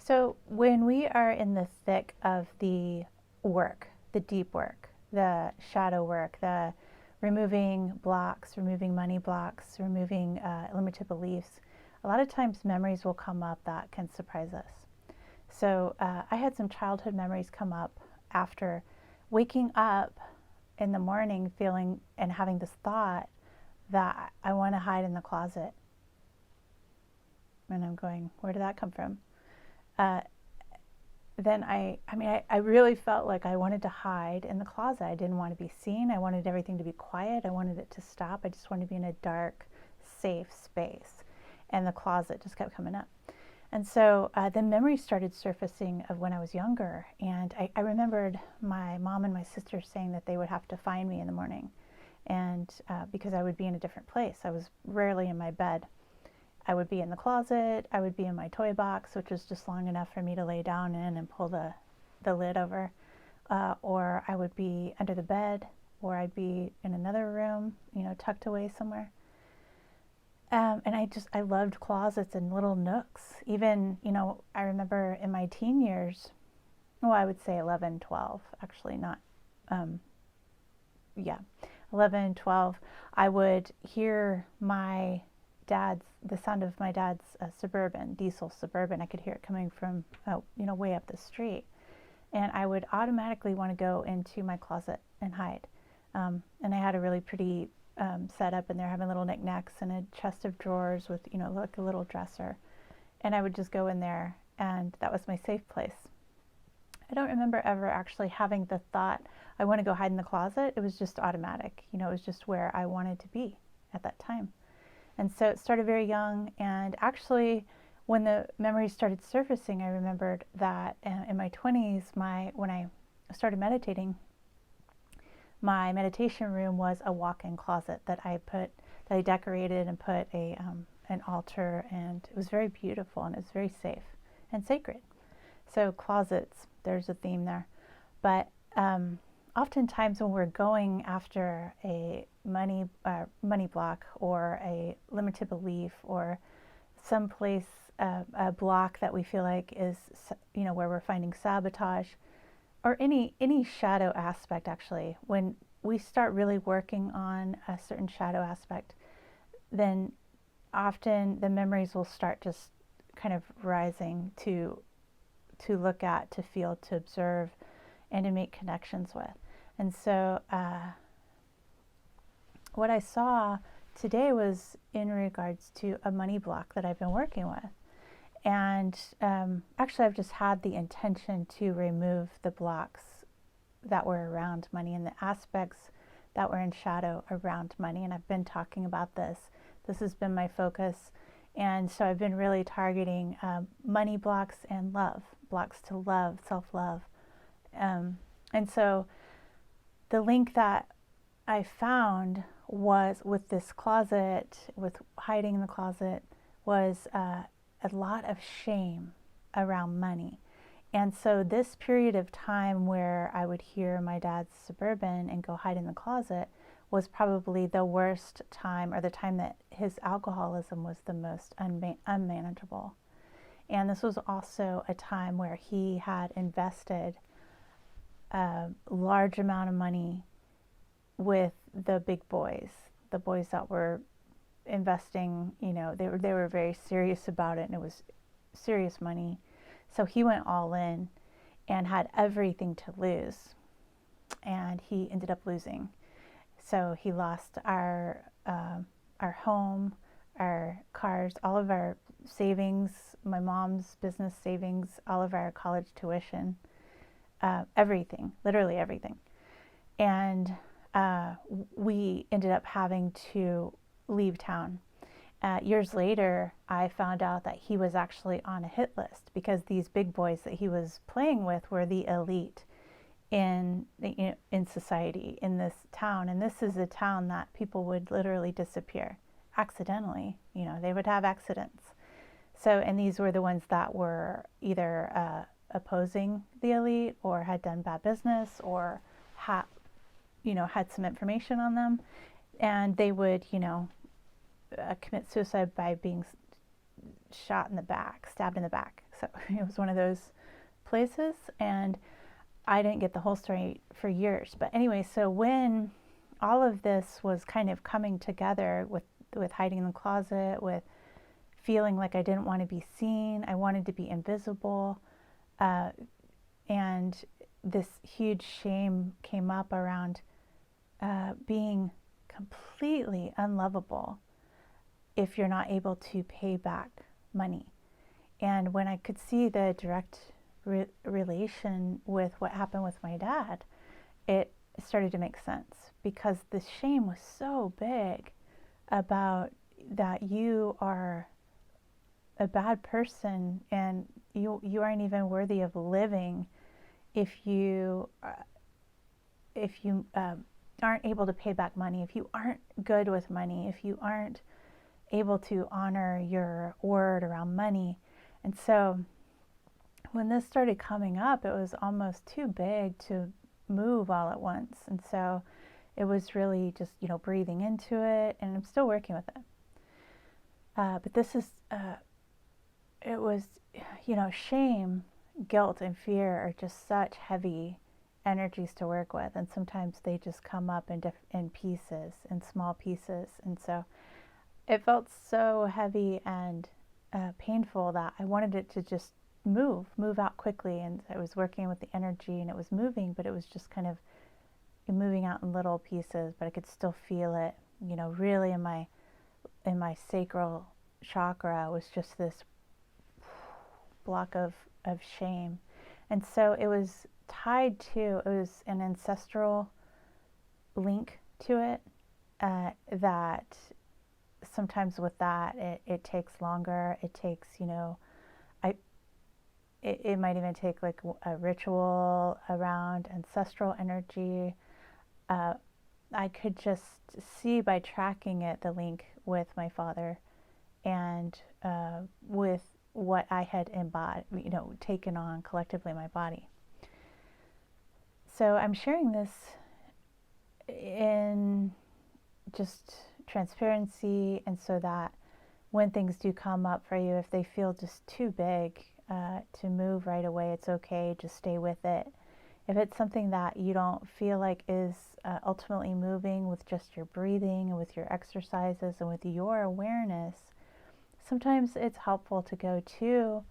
So when we are in the thick of the work, the deep work, the shadow work, the removing blocks, removing money blocks, removing limited beliefs, a lot of times memories will come up that can surprise us. So I had some childhood memories come up after waking up in the morning feeling and having this thought that I want to hide in the closet. And I'm going, where did that come from? Uh, then I really felt like I wanted to hide in the closet. I didn't want to be seen. I wanted everything to be quiet. I wanted it to stop. I just wanted to be in a dark, safe space. And the closet just kept coming up. And so the memories started surfacing of when I was younger. And I remembered my mom and my sister saying that they would have to find me in the morning. And because I would be in a different place. I was rarely in my bed. I would be in the closet, I would be in my toy box, which was just long enough for me to lay down in and pull the lid over, or I would be under the bed, or I'd be in another room, tucked away somewhere. And I loved closets and little nooks. Even, I remember in my teen years, I would say 11, 12, actually not, yeah, 11, 12, I would hear the sound of my dad's Suburban, diesel Suburban. I could hear it coming from, way up the street. And I would automatically want to go into my closet and hide. And I had a really pretty setup in there, having little knickknacks and a chest of drawers with, like a little dresser. And I would just go in there, and that was my safe place. I don't remember ever actually having the thought, I want to go hide in the closet. It was just automatic. It was just where I wanted to be at that time. And so it started very young, and actually when the memories started surfacing, I remembered that in my 20s, when I started meditating, my meditation room was a walk-in closet that I decorated and put an altar, and it was very beautiful, and it was very safe and sacred. So closets, there's a theme there. But oftentimes when we're going after a money block or a limited belief or some place, a block that we feel like is, where we're finding sabotage or any shadow aspect, actually, when we start really working on a certain shadow aspect, then often the memories will start just kind of rising to look at, to feel, to observe, and to make connections with. And so what I saw today was in regards to a money block that I've been working with. And actually, I've just had the intention to remove the blocks that were around money and the aspects that were in shadow around money. And I've been talking about this. This has been my focus. And so I've been really targeting money blocks and love, blocks to love, self-love. And so the link that I found was with this closet, with hiding in the closet, was a lot of shame around money. And so this period of time where I would hear my dad's Suburban and go hide in the closet was probably the worst time, or the time that his alcoholism was the most unmanageable. And this was also a time where he had invested a large amount of money with the big boys, the boys that were investing, they were very serious about it, and it was serious money. So he went all in and had everything to lose, and he ended up losing. So he lost our home, our cars, all of our savings, my mom's business savings, all of our college tuition, everything, literally everything. And we ended up having to leave town. Years later, I found out that he was actually on a hit list because these big boys that he was playing with were the elite in society, in this town. And this is a town that people would literally disappear accidentally. They would have accidents. So, and these were the ones that were either opposing the elite or had done bad business or had some information on them, and they would, commit suicide by being shot in the back, stabbed in the back. So it was one of those places, and I didn't get the whole story for years. But anyway, so when all of this was kind of coming together with hiding in the closet, with feeling like I didn't want to be seen, I wanted to be invisible, and this huge shame came up around being completely unlovable if you're not able to pay back money. And when I could see the direct relation with what happened with my dad, it started to make sense, because the shame was so big about that you are a bad person and you aren't even worthy of living if you aren't able to pay back money, if you aren't good with money, if you aren't able to honor your word around money. And so when this started coming up, it was almost too big to move all at once. And so it was really just, breathing into it, and I'm still working with it. But this is, it was, shame, guilt, and fear are just such heavy energies to work with. And sometimes they just come up in pieces, in small pieces. And so it felt so heavy and painful that I wanted it to just move out quickly. And I was working with the energy, and it was moving, but it was just kind of moving out in little pieces, but I could still feel it, really in my sacral chakra was just this block of shame. And so it was tied to, it was an ancestral link to it, that sometimes with that, it takes longer. It takes, it might even take like a ritual around ancestral energy. I could just see by tracking it, the link with my father and with what I had embodied, taken on collectively in my body. So I'm sharing this in just transparency, and so that when things do come up for you, if they feel just too big to move right away, it's okay, just stay with it. If it's something that you don't feel like is ultimately moving with just your breathing and with your exercises and with your awareness, sometimes it's helpful to go to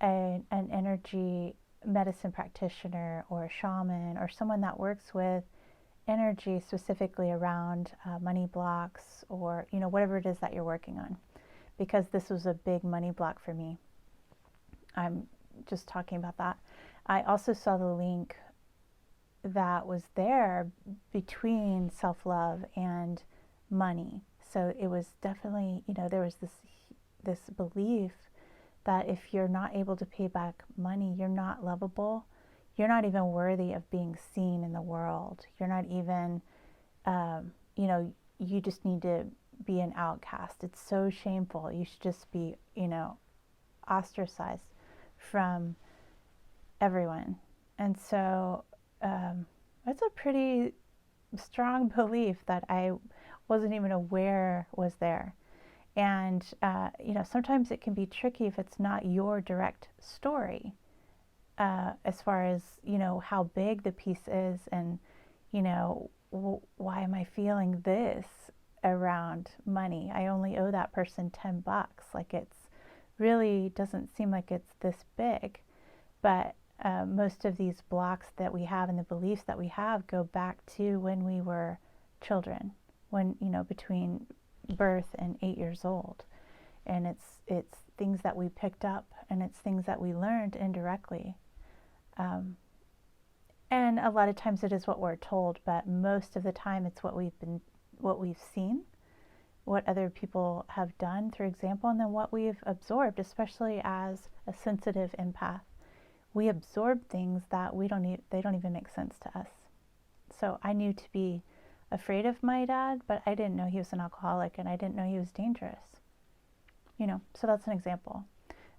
an energy medicine practitioner or a shaman or someone that works with energy specifically around money blocks, or whatever it is that you're working on, because this was a big money block for me. I'm just talking about that. I also saw the link that was there between self-love and money. So it was definitely, there was this belief that if you're not able to pay back money, you're not lovable. You're not even worthy of being seen in the world. You're not even, you just need to be an outcast. It's so shameful. You should just be, ostracized from everyone. And so that's a pretty strong belief that I wasn't even aware was there. And, sometimes it can be tricky if it's not your direct story, as far as, how big the piece is and, why am I feeling this around money? I only owe that person $10. Like, it's really doesn't seem like it's this big. But most of these blocks that we have and the beliefs that we have go back to when we were children, when, between birth and 8 years old. And it's things that we picked up, and it's things that we learned indirectly. And a lot of times it is what we're told, but most of the time it's what we've seen, what other people have done through example, and then what we've absorbed, especially as a sensitive empath. We absorb things that they don't even make sense to us. So I knew to be afraid of my dad, but I didn't know he was an alcoholic, and I didn't know he was dangerous. So that's an example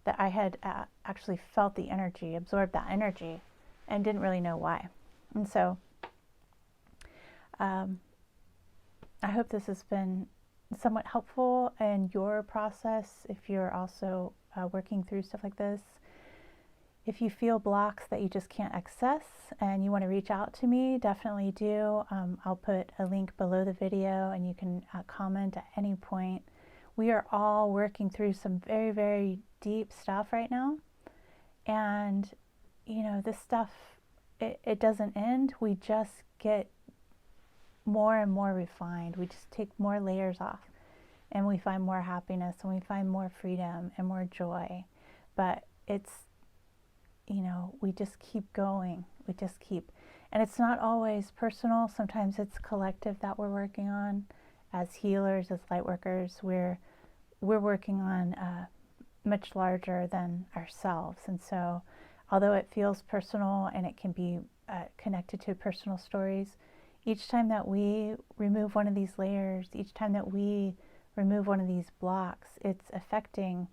that I had actually felt the energy, absorbed that energy, and didn't really know why. And so I hope this has been somewhat helpful in your process if you're also working through stuff like this. If you feel blocks that you just can't access and you want to reach out to me, definitely do. I'll put a link below the video and you can comment at any point. We are all working through some very, very deep stuff right now. And, you know, this stuff, it doesn't end. We just get more and more refined. We just take more layers off and we find more happiness and we find more freedom and more joy. But it's, you know, we just keep going. We just keep, and it's not always personal. Sometimes it's collective that we're working on. As healers, as light workers, we're working on much larger than ourselves. And so, although it feels personal and it can be connected to personal stories, each time that we remove one of these layers, each time that we remove one of these blocks, it's affecting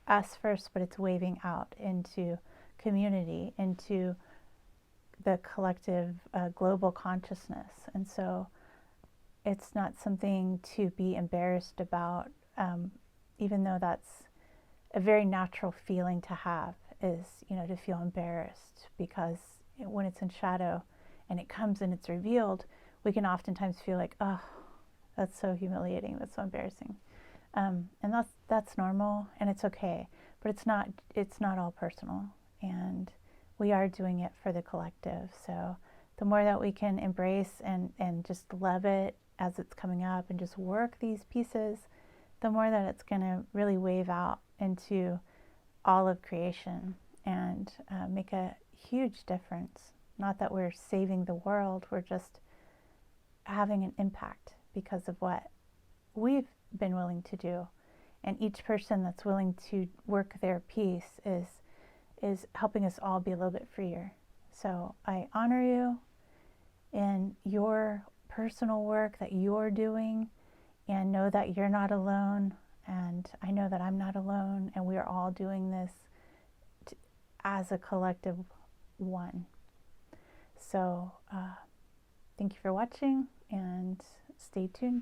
us first, but it's waving out into community, into the collective global consciousness. And so it's not something to be embarrassed about, even though that's a very natural feeling to have, is, you know, to feel embarrassed, because when it's in shadow and it comes and it's revealed, we can oftentimes feel like, oh, that's so humiliating, that's so embarrassing. And that's normal and it's okay, but it's not all personal, and we are doing it for the collective. So the more that we can embrace and just love it as it's coming up and just work these pieces, the more that it's going to really wave out into all of creation and make a huge difference. Not that we're saving the world, we're just having an impact because of what we've been willing to do. And each person that's willing to work their piece is helping us all be a little bit freer. So I honor you in your personal work that you're doing, and know that you're not alone. And I know that I'm not alone, and we are all doing this as a collective one. So thank you for watching, and stay tuned.